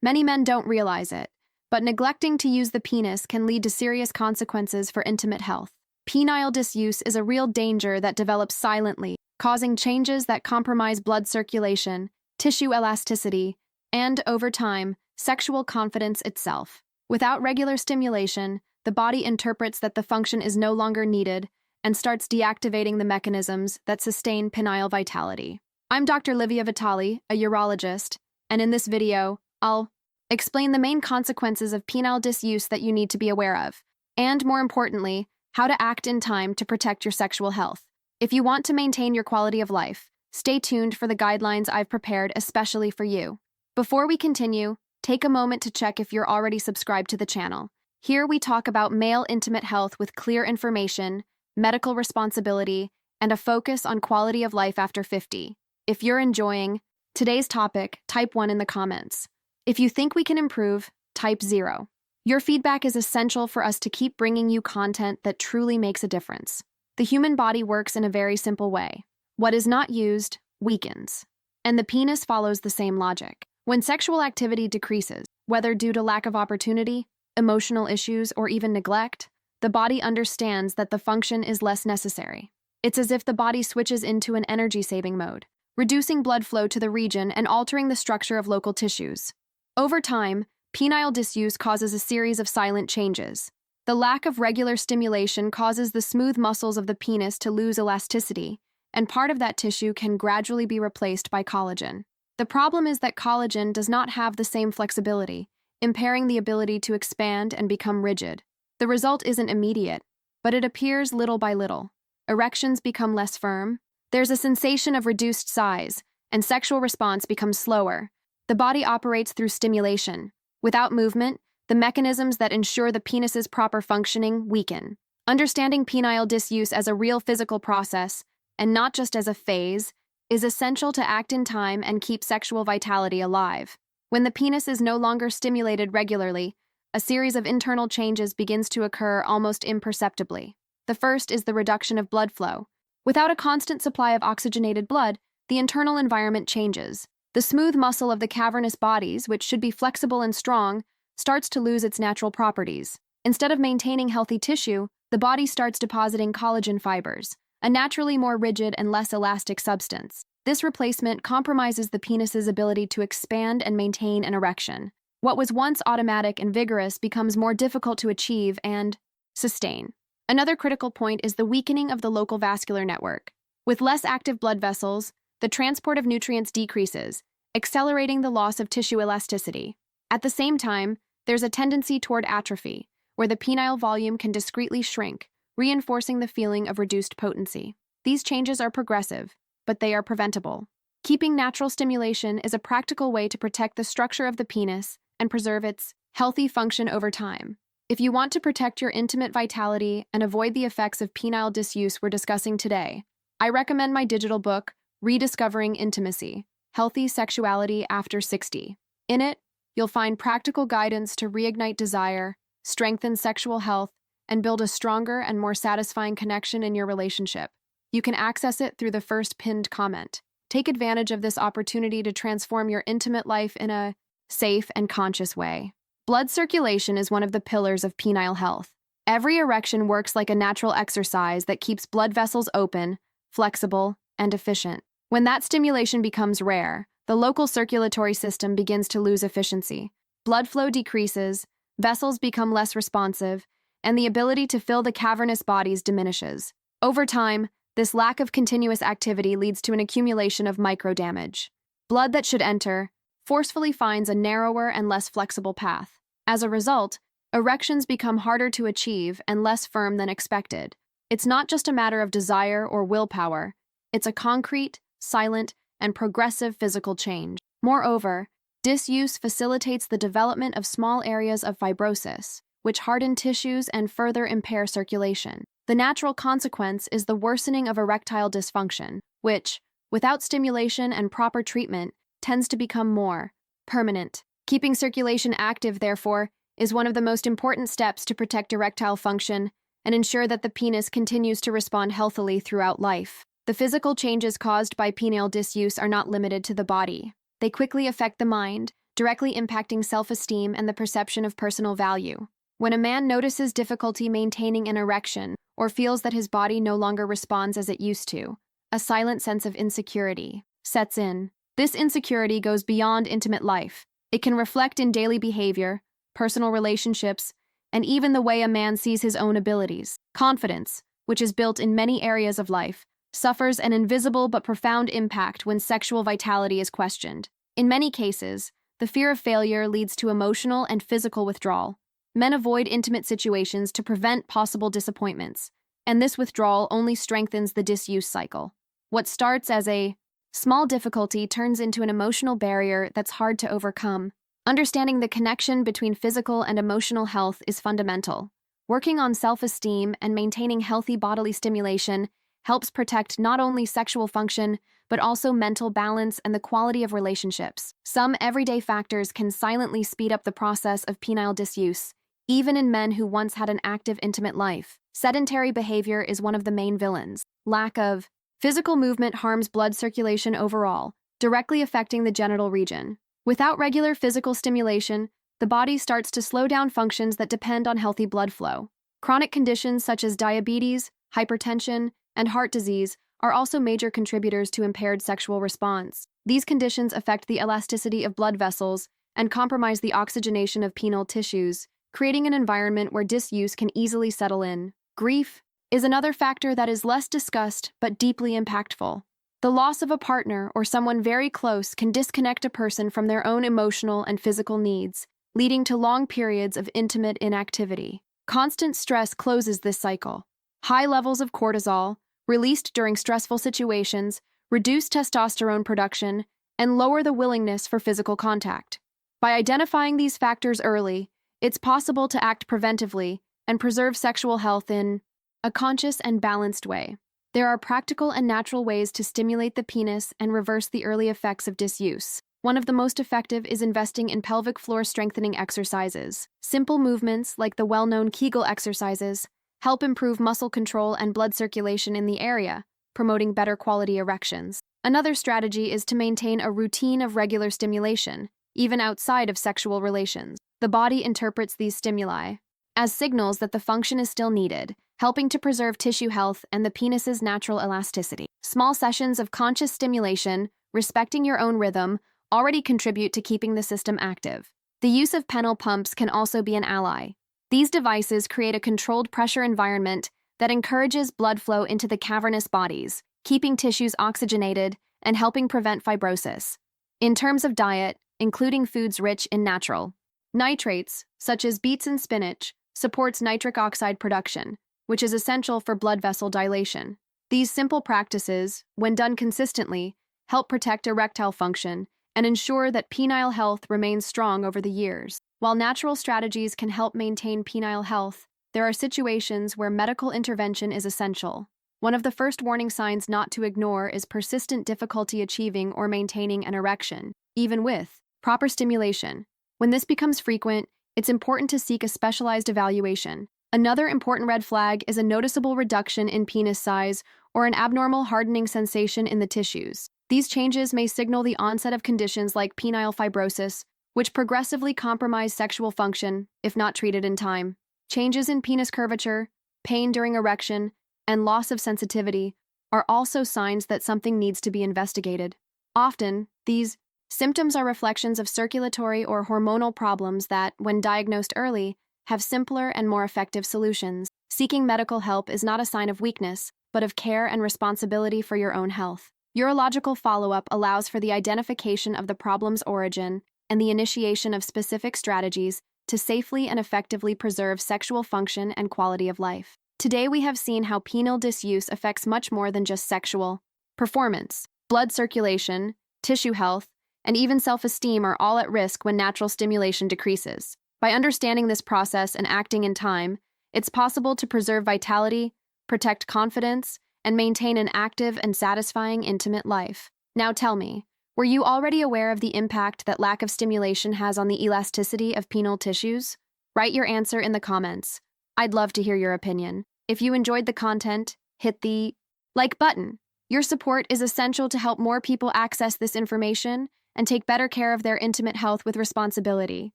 Many men don't realize it, but neglecting to use the penis can lead to serious consequences for intimate health. Penile disuse is a real danger that develops silently, causing changes that compromise blood circulation, tissue elasticity, and, over time, sexual confidence itself. Without regular stimulation, the body interprets that the function is no longer needed and starts deactivating the mechanisms that sustain penile vitality. I'm Dr. Livia Vitali, a urologist, and in this video, I'll explain the main consequences of penile disuse that you need to be aware of, and more importantly, how to act in time to protect your sexual health. If you want to maintain your quality of life, stay tuned for the guidelines I've prepared especially for you. Before we continue, take a moment to check if you're already subscribed to the channel. Here we talk about male intimate health with clear information, medical responsibility, and a focus on quality of life after 50. If you're enjoying today's topic, type 1 in the comments. If you think we can improve, type 0. Your feedback is essential for us to keep bringing you content that truly makes a difference. The human body works in a very simple way. What is not used weakens, and the penis follows the same logic. When sexual activity decreases, whether due to lack of opportunity, emotional issues, or even neglect, the body understands that the function is less necessary. It's as if the body switches into an energy-saving mode, reducing blood flow to the region and altering the structure of local tissues. Over time, penile disuse causes a series of silent changes. The lack of regular stimulation causes the smooth muscles of the penis to lose elasticity, and part of that tissue can gradually be replaced by collagen. The problem is that collagen does not have the same flexibility, impairing the ability to expand and become rigid. The result isn't immediate, but it appears little by little. Erections become less firm, there's a sensation of reduced size, and sexual response becomes slower. The body operates through stimulation. Without movement, the mechanisms that ensure the penis's proper functioning weaken. Understanding penile disuse as a real physical process, and not just as a phase, is essential to act in time and keep sexual vitality alive. When the penis is no longer stimulated regularly, a series of internal changes begins to occur almost imperceptibly. The first is the reduction of blood flow. Without a constant supply of oxygenated blood, the internal environment changes. The smooth muscle of the cavernous bodies, which should be flexible and strong, starts to lose its natural properties. Instead of maintaining healthy tissue, the body starts depositing collagen fibers, a naturally more rigid and less elastic substance. This replacement compromises the penis's ability to expand and maintain an erection. What was once automatic and vigorous becomes more difficult to achieve and sustain. Another critical point is the weakening of the local vascular network. With less active blood vessels, the transport of nutrients decreases, accelerating the loss of tissue elasticity. At the same time, there's a tendency toward atrophy, where the penile volume can discreetly shrink, reinforcing the feeling of reduced potency. These changes are progressive, but they are preventable. Keeping natural stimulation is a practical way to protect the structure of the penis and preserve its healthy function over time. If you want to protect your intimate vitality and avoid the effects of penile disuse we're discussing today, I recommend my digital book, Rediscovering Intimacy: Healthy Sexuality After 60. In it, you'll find practical guidance to reignite desire, strengthen sexual health, and build a stronger and more satisfying connection in your relationship. You can access it through the first pinned comment. Take advantage of this opportunity to transform your intimate life in a safe and conscious way. Blood circulation is one of the pillars of penile health. Every erection works like a natural exercise that keeps blood vessels open, flexible, and efficient. When that stimulation becomes rare, the local circulatory system begins to lose efficiency. Blood flow decreases, vessels become less responsive, and the ability to fill the cavernous bodies diminishes. Over time, this lack of continuous activity leads to an accumulation of microdamage. Blood that should enter forcefully finds a narrower and less flexible path. As a result, erections become harder to achieve and less firm than expected. It's not just a matter of desire or willpower, it's a concrete, silent, and progressive physical change. Moreover, disuse facilitates the development of small areas of fibrosis, which harden tissues and further impair circulation. The natural consequence is the worsening of erectile dysfunction, which, without stimulation and proper treatment, tends to become more permanent. Keeping circulation active, therefore, is one of the most important steps to protect erectile function and ensure that the penis continues to respond healthily throughout life. The physical changes caused by penile disuse are not limited to the body. They quickly affect the mind, directly impacting self-esteem and the perception of personal value. When a man notices difficulty maintaining an erection or feels that his body no longer responds as it used to, a silent sense of insecurity sets in. This insecurity goes beyond intimate life. It can reflect in daily behavior, personal relationships, and even the way a man sees his own abilities. Confidence, which is built in many areas of life, suffers an invisible but profound impact when sexual vitality is questioned. In many cases, the fear of failure leads to emotional and physical withdrawal. Men avoid intimate situations to prevent possible disappointments, and this withdrawal only strengthens the disuse cycle. What starts as a small difficulty turns into an emotional barrier that's hard to overcome. Understanding the connection between physical and emotional health is fundamental. Working on self-esteem and maintaining healthy bodily stimulation helps protect not only sexual function, but also mental balance and the quality of relationships. Some everyday factors can silently speed up the process of penile disuse, even in men who once had an active intimate life. Sedentary behavior is one of the main villains. Lack of physical movement harms blood circulation overall, directly affecting the genital region. Without regular physical stimulation, the body starts to slow down functions that depend on healthy blood flow. Chronic conditions such as diabetes, hypertension, and heart disease are also major contributors to impaired sexual response. These conditions affect the elasticity of blood vessels and compromise the oxygenation of penile tissues, creating an environment where disuse can easily settle in. Grief is another factor that is less discussed but deeply impactful. The loss of a partner or someone very close can disconnect a person from their own emotional and physical needs, leading to long periods of intimate inactivity. Constant stress closes this cycle. High levels of cortisol, released during stressful situations, reduce testosterone production and lower the willingness for physical contact. By identifying these factors early, it's possible to act preventively and preserve sexual health in a conscious and balanced way. There are practical and natural ways to stimulate the penis and reverse the early effects of disuse. One of the most effective is investing in pelvic floor strengthening exercises. Simple movements, like the well-known Kegel exercises, help improve muscle control and blood circulation in the area, promoting better quality erections. Another strategy is to maintain a routine of regular stimulation, even outside of sexual relations. The body interprets these stimuli as signals that the function is still needed, helping to preserve tissue health and the penis's natural elasticity. Small sessions of conscious stimulation, respecting your own rhythm, already contribute to keeping the system active. The use of penile pumps can also be an ally. These devices create a controlled pressure environment that encourages blood flow into the cavernous bodies, keeping tissues oxygenated and helping prevent fibrosis. In terms of diet, including foods rich in natural nitrates, such as beets and spinach, supports nitric oxide production, which is essential for blood vessel dilation. These simple practices, when done consistently, help protect erectile function and ensure that penile health remains strong over the years. While natural strategies can help maintain penile health, there are situations where medical intervention is essential. One of the first warning signs not to ignore is persistent difficulty achieving or maintaining an erection, even with proper stimulation. When this becomes frequent, it's important to seek a specialized evaluation. Another important red flag is a noticeable reduction in penis size or an abnormal hardening sensation in the tissues. These changes may signal the onset of conditions like penile fibrosis, which progressively compromise sexual function if not treated in time. Changes in penis curvature, pain during erection, and loss of sensitivity are also signs that something needs to be investigated. Often, these symptoms are reflections of circulatory or hormonal problems that, when diagnosed early, have simpler and more effective solutions. Seeking medical help is not a sign of weakness, but of care and responsibility for your own health. Urological follow-up allows for the identification of the problem's origin and the initiation of specific strategies to safely and effectively preserve sexual function and quality of life. Today we have seen how penile disuse affects much more than just sexual performance. Blood circulation, tissue health, and even self-esteem are all at risk when natural stimulation decreases. By understanding this process and acting in time, it's possible to preserve vitality, protect confidence, and maintain an active and satisfying intimate life. Now tell me, were you already aware of the impact that lack of stimulation has on the elasticity of penile tissues? Write your answer in the comments. I'd love to hear your opinion. If you enjoyed the content, hit the like button. Your support is essential to help more people access this information and take better care of their intimate health with responsibility.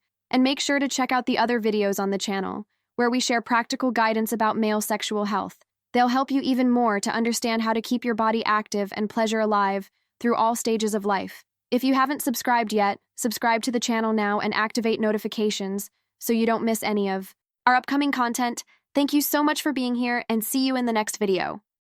And make sure to check out the other videos on the channel, where we share practical guidance about male sexual health. They'll help you even more to understand how to keep your body active and pleasure alive through all stages of life. If you haven't subscribed yet, subscribe to the channel now and activate notifications so you don't miss any of our upcoming content. Thank you so much for being here, and see you in the next video.